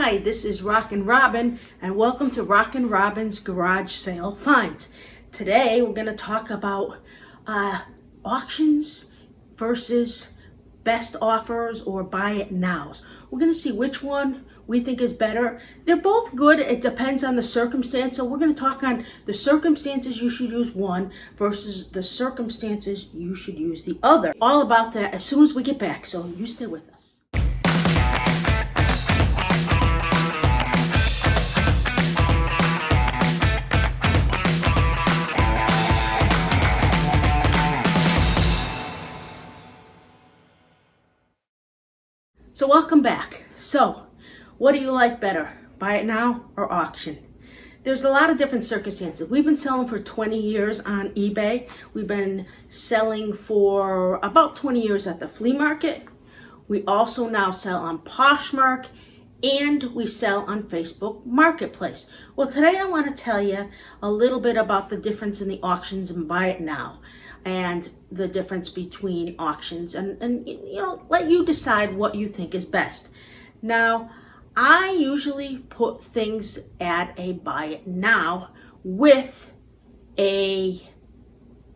Hi, this is Rockin' Robin, and welcome to Rockin' Robin's Garage Sale Finds. Today we're going to talk about auctions versus best offers or buy it nows. We're going to see which one we think is better. They're both good. It depends on the circumstance. So we're going to talk on the circumstances you should use one versus the circumstances you should use the other. All about that as soon as we get back, so you stay with us. So welcome back. So what do you like better, buy it now or auction? There's a lot of different circumstances. We've been selling for 20 years on eBay. We've been selling for about 20 years at the flea market. We also now sell on Poshmark, and we sell on Facebook Marketplace. Well, today I want to tell you a little bit about the difference in the auctions and buy it now, and the difference between auctions, and let you decide what you think is best. Now, I usually put things at a buy it now with a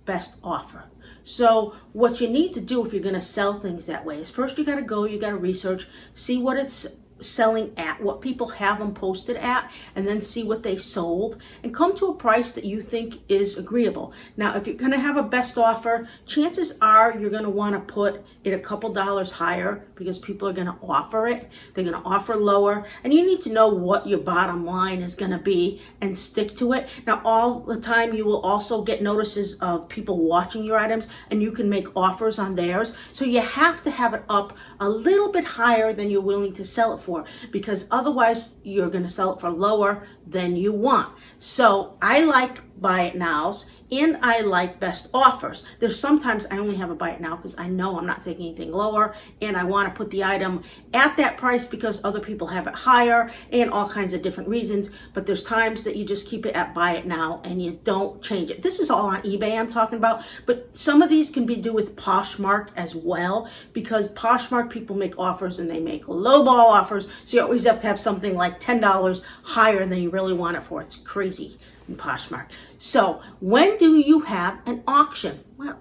best offer. So what you need to do if you're going to sell things that way is first you got to research, see what it's selling at, what people have them posted at, and then see what they sold and come to a price that you think is agreeable. Now, if you're going to have a best offer, chances are you're going to want to put it a couple dollars higher because people are going to offer it. They're going to offer lower, and you need to know what your bottom line is going to be and stick to it. Now, all the time you will also get notices of people watching your items, and you can make offers on theirs. So you have to have it up a little bit higher than you're willing to sell it for, because otherwise you're going to sell it for lower than you want. So I like buy it nows, and I like best offers. There's sometimes I only have a buy it now because I know I'm not taking anything lower, and I want to put the item at that price because other people have it higher, and all kinds of different reasons. But there's times that you just keep it at buy it now and you don't change it. This is all on eBay I'm talking about, but some of these can be do with Poshmark as well, because Poshmark people make offers and they make lowball offers, so you always have to have something like $10 higher than you really want it for. It's crazy in Poshmark. So when do you have an auction? Well,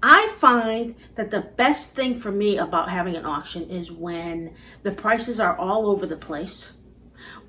I find that the best thing for me about having an auction is when the prices are all over the place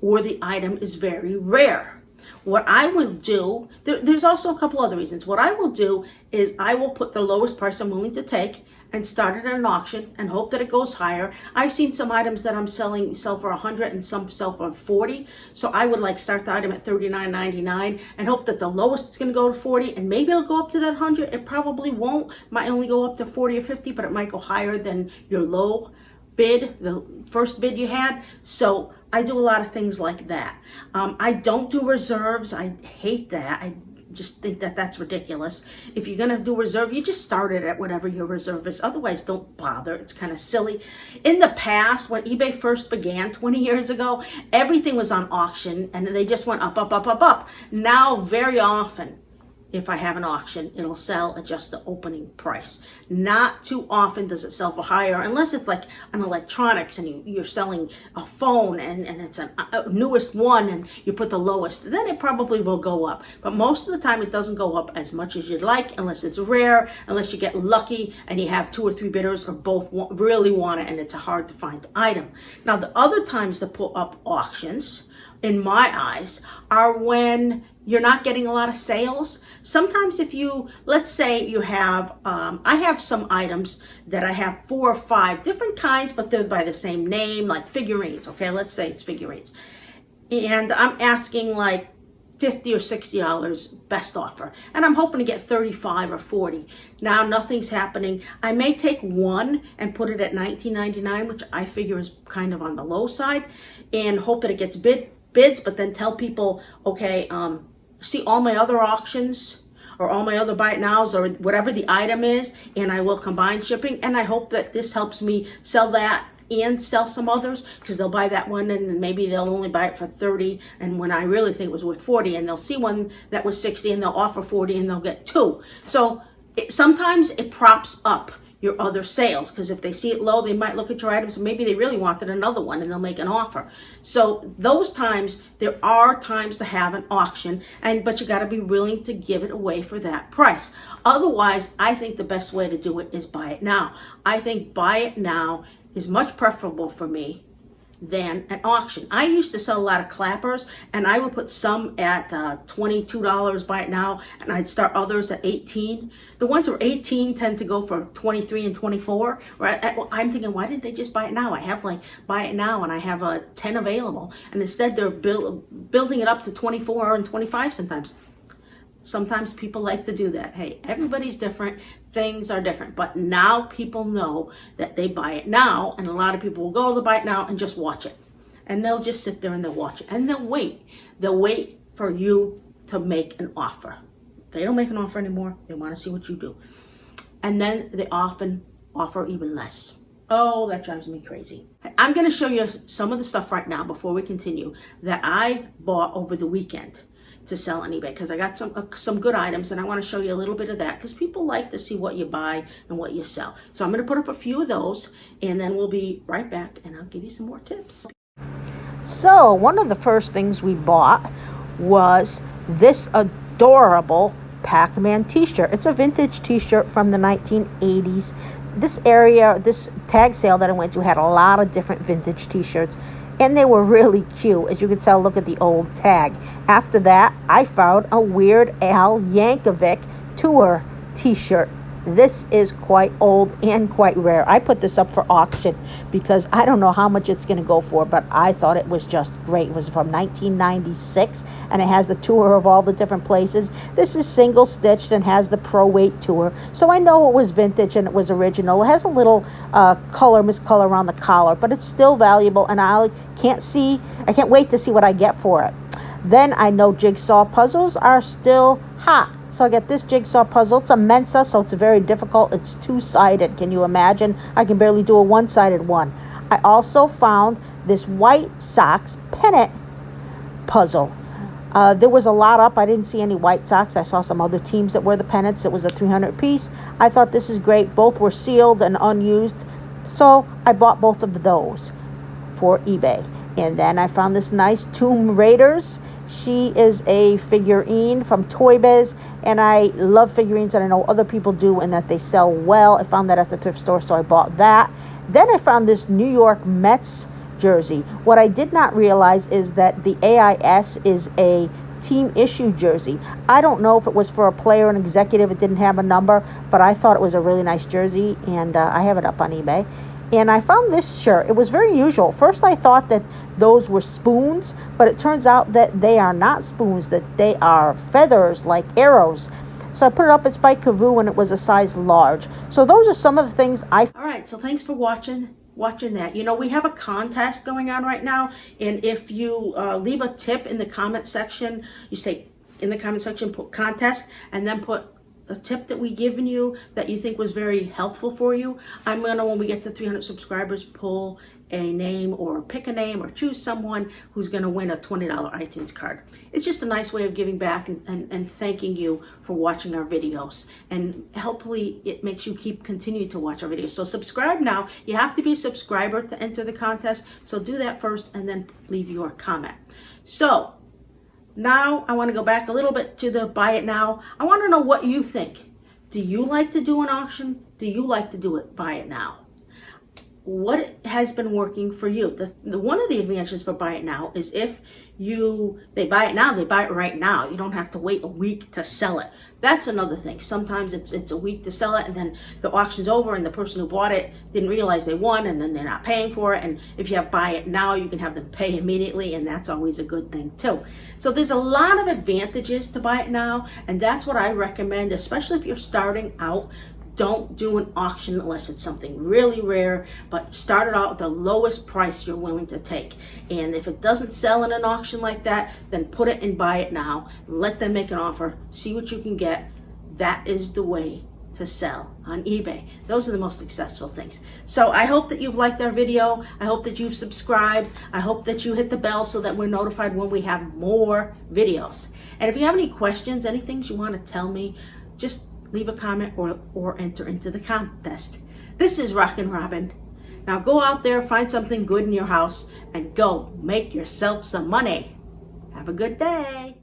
or the item is very rare. What I will do, there's also a couple other reasons. What I will do is I will put the lowest price I'm willing to take and start it at an auction and hope that it goes higher. I've seen some items that I'm selling sell for $100 and some sell for $40. So I would start the item at $39.99 and hope that the lowest is going to go to $40, and maybe it'll go up to that $100. It probably won't. Might only go up to $40 or $50, but it might go higher than your low bid, the first bid you had. So I do a lot of things like that. I don't do reserves. I hate that. I just think that that's ridiculous. If you're going to do reserve, you just start it at whatever your reserve is. Otherwise, don't bother. It's kind of silly. In the past, when eBay first began 20 years ago, everything was on auction and they just went up, up, up, up, up. Now, very often, if I have an auction, it'll sell at just the opening price. Not too often does it sell for higher, unless it's like an electronics and you're selling a phone and it's a newest one and you put the lowest. Then it probably will go up. But most of the time it doesn't go up as much as you'd like, unless it's rare, unless you get lucky and you have 2 or 3 bidders or both really want it and it's a hard to find item. Now, the other times to put up auctions, in my eyes, are when you're not getting a lot of sales. Sometimes if you, let's say you have, I have some items that I have 4 or 5 different kinds, but they're by the same name, like figurines, okay? Let's say it's figurines. And I'm asking like $50 or $60 best offer, and I'm hoping to get 35 or 40. Now nothing's happening. I may take one and put it at $19.99, which I figure is kind of on the low side, and hope that it gets bids, but then tell people, okay, see all my other auctions or all my other buy it nows or whatever the item is, and I will combine shipping, and I hope that this helps me sell that and sell some others, because they'll buy that one and maybe they'll only buy it for 30, and when I really think it was worth 40, and they'll see one that was 60 and they'll offer 40 and they'll get 2. So sometimes it props up your other sales, because if they see it low, they might look at your items and maybe they really wanted another one and they'll make an offer. So those times, there are times to have an auction, but you got to be willing to give it away for that price. Otherwise, I think the best way to do it is buy it now. I think buy it now is much preferable for me than an auction. I used to sell a lot of clappers, and I would put some at $22, buy it now, and I'd start others at 18. The ones that were 18 tend to go for 23 and 24. Right? I'm thinking, why didn't they just buy it now? I have like buy it now, and I have 10 available, and instead they're building it up to 24 and 25 sometimes. Sometimes people like to do that. Hey, everybody's different. Things are different. But now people know that they buy it now. And a lot of people will go to buy it now and just watch it. And they'll just sit there and they'll watch it. And they'll wait. They'll wait for you to make an offer. They don't make an offer anymore. They want to see what you do. And then they often offer even less. Oh, that drives me crazy. I'm going to show you some of the stuff right now before we continue that I bought over the weekend to sell on eBay, because I got some good items, and I want to show you a little bit of that because people like to see what you buy and what you sell. So I'm going to put up a few of those, and then we'll be right back and I'll give you some more tips. So one of the first things we bought was this adorable Pac-Man t-shirt. It's a vintage t-shirt from the 1980s. This tag sale that I went to had a lot of different vintage t-shirts, and they were really cute. As you can tell, look at the old tag. After that, I found a Weird Al Yankovic tour t-shirt. This is quite old and quite rare. I put this up for auction because I don't know how much it's going to go for, but I thought it was just great. It was from 1996, and it has the tour of all the different places. This is single stitched and has the Pro Weight tour, so I know it was vintage and it was original. It has a little miscolor around the collar, but it's still valuable, and I can't wait to see what I get for it. Then I know jigsaw puzzles are still hot. So I got this jigsaw puzzle. It's a Mensa, so it's very difficult. It's two-sided. Can you imagine? I can barely do a one-sided one. I also found this White Sox pennant puzzle. There was a lot up. I didn't see any White Sox. I saw some other teams that wear the pennants. It was a 300 piece. I thought this is great. Both were sealed and unused. So I bought both of those for eBay. And then I found this nice Tomb Raiders. She is a figurine from Toy Biz, and I love figurines, and I know other people do, and that they sell well. I found that at the thrift store, so I bought that. Then I found this New York Mets jersey. What I did not realize is that the AIS is a team issue jersey. I don't know if it was for a player, an executive. It didn't have a number, but I thought it was a really nice jersey, and I have it up on eBay. And I found this shirt. It was very unusual. First, I thought that those were spoons, but it turns out that they are not spoons, that they are feathers like arrows. So I put it up at Spike Cavoo, and it was a size large. So those are some of the things I... All right, so thanks for watching that. You know, we have a contest going on right now, and if you leave a tip in the comment section, you say in the comment section, put contest, and then put a tip that we given you that you think was very helpful for you. I'm gonna, when we get to 300 subscribers, pull a name or pick a name or choose someone who's gonna win a $20 iTunes card. It's just a nice way of giving back and thanking you for watching our videos, and hopefully it makes you continue to watch our videos. So subscribe now. You have to be a subscriber to enter the contest, so do that first and then leave your comment. So now I want to go back a little bit to the buy it now. I want to know what you think. Do you like to do an auction? Do you like to do it buy it now? What has been working for you? One of the advantages for buy it now is if they buy it now, they buy it right now. You don't have to wait a week to sell it. That's another thing. Sometimes it's a week to sell it, and then the auction's over and the person who bought it didn't realize they won, and then they're not paying for it. And if you have buy it now, you can have them pay immediately, and that's always a good thing too. So there's a lot of advantages to buy it now, and that's what I recommend, especially if you're starting out. Don't do an auction unless it's something really rare, but start it out with the lowest price you're willing to take. And if it doesn't sell in an auction like that, then put it and buy it now. Let them make an offer. See what you can get. That is the way to sell on eBay. Those are the most successful things. So I hope that you've liked our video. I hope that you've subscribed. I hope that you hit the bell so that we're notified when we have more videos. And if you have any questions, any things you want to tell me, just leave a comment, or enter into the contest. This is Rockin' Robin. Now go out there, find something good in your house, and go make yourself some money. Have a good day.